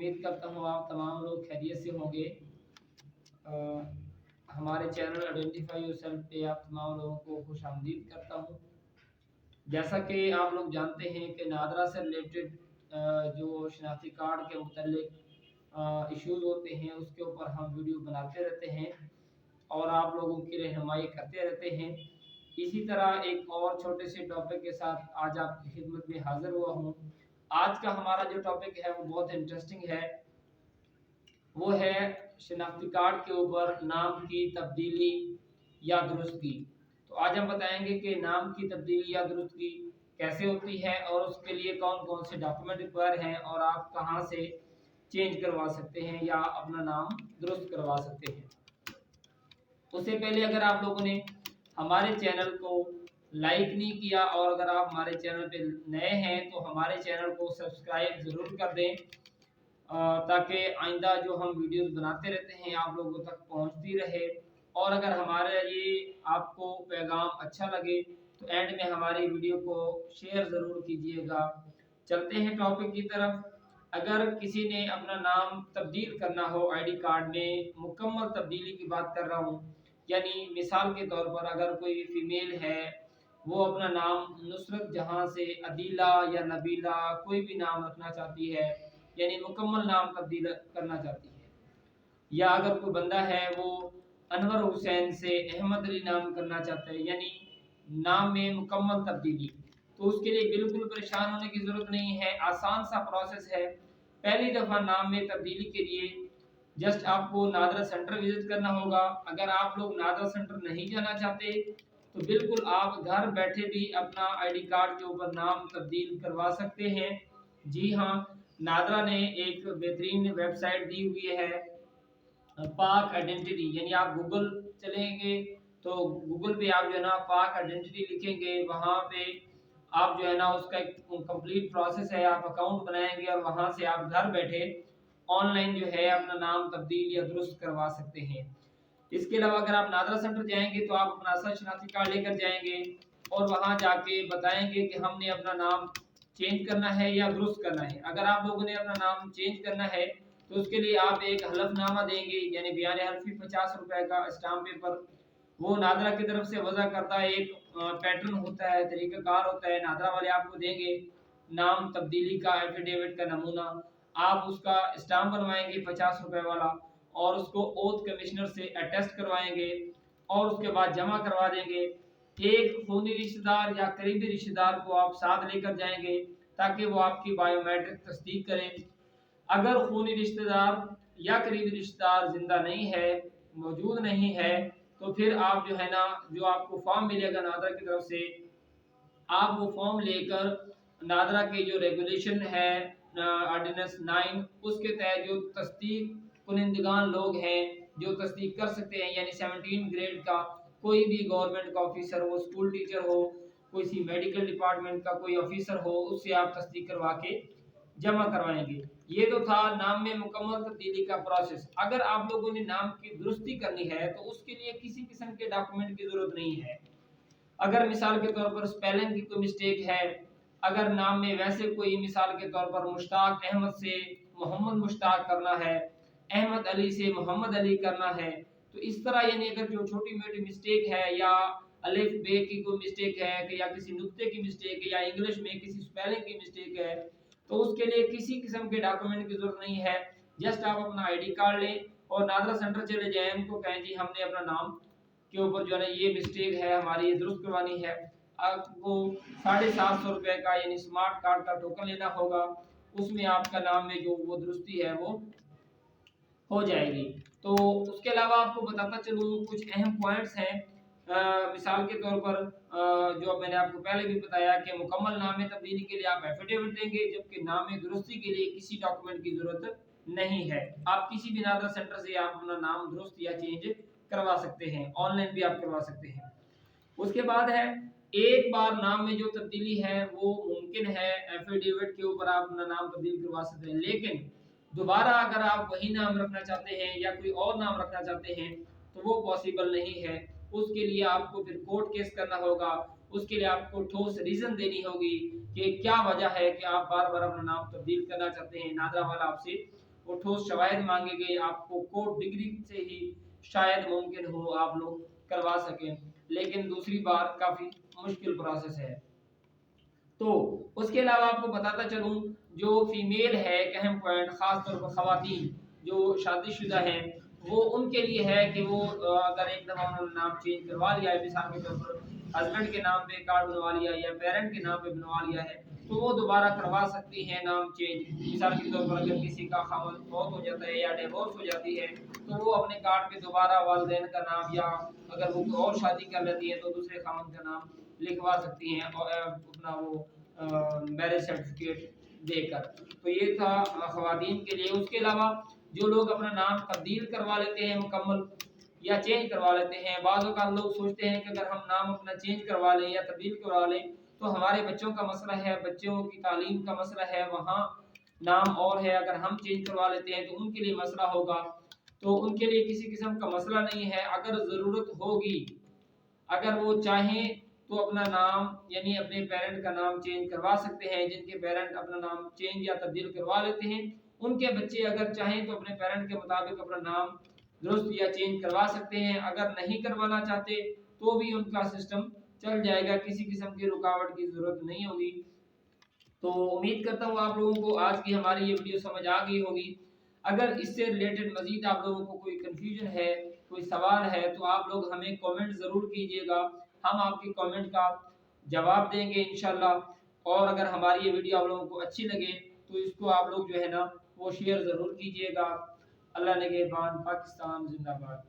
उम्मीद करता हूँ आप तमाम लोग खैरियत से होंगे। हमारे चैनल आइडेंटिफाई योरसेल्फ पे आप तमाम लोगों को खुशामदीद करता हूँ। जैसा कि आप लोग जानते हैं कि नादरा से रिलेटेड जो शनाख्ती कार्ड के मुतल्लिक इश्यूज़ होते हैं उसके ऊपर हम वीडियो बनाते रहते हैं और आप लोगों की रहनुमाई करते रहते हैं। इसी तरह एक और छोटे से टॉपिक के साथ आज आपकी खिदमत में हाजिर हुआ हूँ। आज का हमारा जो टॉपिक है वो बहुत इंटरेस्टिंग है, वो है शनाख्ती कार्ड के ऊपर नाम की तब्दीली या दुरुस्ती। तो आज हम बताएंगे कि नाम की तब्दीली या दुरुस्ती कैसे होती है और उसके लिए कौन कौन से डॉक्यूमेंट रिक्वायर हैं और आप कहां से चेंज करवा सकते हैं या अपना नाम दुरुस्त करवा सकते हैं। उससे पहले अगर आप लोगों ने हमारे चैनल को लाइक नहीं किया और अगर आप हमारे चैनल पे नए हैं तो हमारे चैनल को सब्सक्राइब ज़रूर कर दें ताकि आइंदा जो हम वीडियोस बनाते रहते हैं आप लोगों तक पहुंचती रहे। और अगर हमारा ये आपको पैगाम अच्छा लगे तो एंड में हमारी वीडियो को शेयर ज़रूर कीजिएगा। चलते हैं टॉपिक की तरफ। अगर किसी ने अपना नाम तब्दील करना हो आईडी कार्ड में, मुकम्मल तब्दीली की बात कर रहा हूँ, यानी मिसाल के तौर पर अगर कोई फीमेल है वो अपना नाम नुसरत जहां से अदीला या नबीला कोई भी नाम रखना चाहती है, यानी मुकम्मल नाम तब्दील करना चाहती है, या अगर कोई बंदा है वो अनवर हुसैन से अहमद अली नाम करना चाहता है, यानी नाम में मुकम्मल तब्दीली, तो उसके लिए बिल्कुल परेशान होने की ज़रूरत नहीं है। आसान सा प्रोसेस है। पहली दफ़ा नाम में तब्दीली के लिए जस्ट आपको नादरा सेंटर विजिट करना होगा। अगर आप लोग नादरा सेंटर नहीं जाना चाहते तो बिल्कुल आप घर बैठे भी अपना आईडी कार्ड के ऊपर नाम तब्दील करवा सकते हैं। जी हाँ, नादरा ने एक बेहतरीन वेबसाइट दी हुई है पाक आइडेंटिटी, यानी आप गूगल चलेंगे तो गूगल पे आप जो है ना पाक आइडेंटिटी लिखेंगे, वहाँ पे आप जो है ना उसका एक कंप्लीट प्रोसेस है, आप अकाउंट बनाएंगे और वहाँ से आप घर बैठे ऑनलाइन जो है अपना नाम तब्दील या दुरुस्त करवा सकते हैं। इसके अलावा अगर आप नादरा सेंटर जाएंगे तो आप अपना असल शनाख्ती कार्ड लेकर जाएंगे और वहाँ जाके बताएंगे कि हमने अपना नाम चेंज करना है या दुरुस्त करना है। अगर आप लोगों ने अपना नाम चेंज करना है तो उसके लिए आप एक हलफनामा देंगे, यानी बयान हल्फी 50 रुपए का स्टाम्प पेपर, वो नादरा की तरफ से वजह करता है, एक पैटर्न होता है, तरीकाकार होता है, नादरा वाले आपको देंगे नाम तब्दीली का एफिडेविट का नमूना, आप उसका स्टाम्प बनवाएंगे 50 रुपए वाला और उसको ओथ कमिश्नर से अटेस्ट करवाएंगे और उसके बाद जमा करवा देंगे। एक खूनी रिश्तेदार या करीबी रिश्तेदार को आप साथ लेकर जाएंगे ताकि वो आपकी बायोमेट्रिक तस्दीक करें। अगर खूनी रिश्तेदार या करीबी रिश्तेदार जिंदा नहीं है, मौजूद नहीं है, तो फिर आप जो है ना जो आपको फॉर्म मिलेगा नादरा की तरफ से, आप वो फॉर्म लेकर नादरा के जो रेगुलेशन है ऑर्डिनेंस 9 उसके तहत जो तस्दीक कुनिंदगान लोग हैं जो तस्दीक कर सकते हैं, यानी 17 ग्रेड का कोई भी गवर्नमेंट का ऑफिसर हो, स्कूल टीचर हो, कोई सी मेडिकल डिपार्टमेंट का कोई ऑफिसर हो, उससे आप तस्दीक करवा के जमा करवाएंगे। ये तो था नाम में मुकम्मल तब्दीली का प्रोसेस। अगर आप लोगों ने नाम की दुरुस्ती करनी है तो उसके लिए किसी किस्म के डॉक्यूमेंट की जरूरत नहीं है। अगर मिसाल के तौर पर स्पेलिंग की कोई मिस्टेक है, अगर नाम में वैसे कोई मिसाल के तौर पर मुश्ताक अहमद से मोहम्मद मुश्ताक करना है, अहमद अली से मोहम्मद अली करना है, तो इस तरह यानी अगर जो छोटी मोटी मिस्टेक है या अलिफ बे की कोई मिस्टेक है कि या किसी नुक्ते की मिस्टेक है या इंग्लिश में किसी स्पेलिंग की मिस्टेक है, तो उसके लिए किसी किस्म के डॉक्यूमेंट की जरूरत नहीं है। जस्ट आप अपना आईडी कार्ड लें और नादरा सेंटर चले जाएं, उनको कहें जी हमने अपना नाम के ऊपर जो है ये मिस्टेक है हमारी, ये दुरुस्त करवानी है। आपको 750 रुपए का यानी स्मार्ट कार्ड का टोकन लेना होगा, उसमें आपका नाम में जो वो दुरुस्ती है वो हो जाएगी। तो उसके अलावा आपको बताता चलूँ कुछ अहम पॉइंट्स हैं। मिसाल के तौर पर जो मैंने आपको पहले भी बताया कि मुकम्मल नाम में तब्दीली के लिए आप एफिडेविट देंगे, जबकि नाम में दुरुस्ती के लिए किसी डॉक्यूमेंट की जरूरत नहीं है। आप किसी भी नादरा सेंटर से आप अपना नाम दुरुस्त या चेंज करवा सकते हैं, ऑनलाइन भी आप करवा सकते हैं। उसके बाद है एक बार नाम में जो तब्दीली है वो मुमकिन है एफिडेविट के ऊपर आप अपना नाम तब्दील करवा सकते हैं, लेकिन दोबारा अगर आप वही नाम रखना चाहते हैं या कोई और नाम रखना चाहते हैं तो वो पॉसिबल नहीं है। उसके लिए आपको फिर कोर्ट केस करना होगा, उसके लिए आपको ठोस रीजन देनी होगी कि क्या वजह है कि आप बार बार अपना नाम तब्दील करना चाहते हैं। नादरा वाला आपसे वो ठोस शवाहिद मांगे गए, आपको कोर्ट डिग्री से ही शायद मुमकिन हो आप लोग करवा सकें, लेकिन दूसरी बार काफ़ी मुश्किल प्रोसेस है। तो उसके अलावा आपको बताता चलूँ, जो फीमेल है एक अहम पॉइंट, ख़ास तौर पर ख़वातीन जो शादीशुदा हैं, वो उनके लिए है कि वो अगर एक दफ़ा उन्होंने नाम चेंज करवा लिया है, मिसाल के तौर पर हस्बैंड के नाम पे कार्ड बनवा लिया या पेरेंट के नाम पे बनवा लिया है, तो वो दोबारा करवा सकती हैं नाम चेंज। मिसाल के तौर पर अगर किसी का खामन फौत हो जाता है या डिवोर्स हो जाती है, तो वो अपने कार्ड पे दोबारा वालिदैन का नाम, या अगर वो कोई और शादी कर लेती है तो दूसरे खामन का नाम लिखवा सकती हैं और अपना वो मैरिज सर्टिफिकेट देकर। तो ये था ख़वातीन के लिए। उसके अलावा जो लोग अपना नाम तब्दील करवा लेते हैं मुकम्मल या चेंज करवा लेते हैं, बाज़ औक़ात लोग सोचते हैं कि अगर हम नाम अपना चेंज करवा लें या तब्दील करवा लें तो हमारे बच्चों का मसला है, बच्चों की तालीम का मसला है, वहाँ नाम और है, अगर हम चेंज करवा लेते हैं तो उनके लिए मसला होगा। तो उनके लिए किसी किस्म का मसला नहीं है। अगर ज़रूरत होगी, अगर वो चाहें तो अपना नाम यानी अपने पेरेंट का नाम चेंज करवा सकते हैं। जिनके पेरेंट अपना नाम चेंज या तब्दील करवा लेते हैं, उनके बच्चे अगर चाहें तो अपने पेरेंट के मुताबिक अपना नाम दुरुस्त या चेंज करवा सकते हैं। अगर नहीं करवाना चाहते तो भी उनका सिस्टम चल जाएगा, किसी किस्म की रुकावट की ज़रूरत नहीं होगी। तो उम्मीद करता हूँ आप लोगों को आज की हमारी ये वीडियो समझ आ गई होगी। अगर इससे रिलेटेड मज़ीद आप लोगों को कोई कन्फ्यूजन है, कोई सवाल है, तो आप लोग हमें कमेंट ज़रूर कीजिएगा, हम आपके कमेंट का जवाब देंगे इंशाल्लाह। और अगर हमारी ये वीडियो आप लोगों को अच्छी लगे तो इसको आप लोग जो है ना वो शेयर ज़रूर कीजिएगा। अल्लाह निगहबान, पाकिस्तान जिंदाबाद।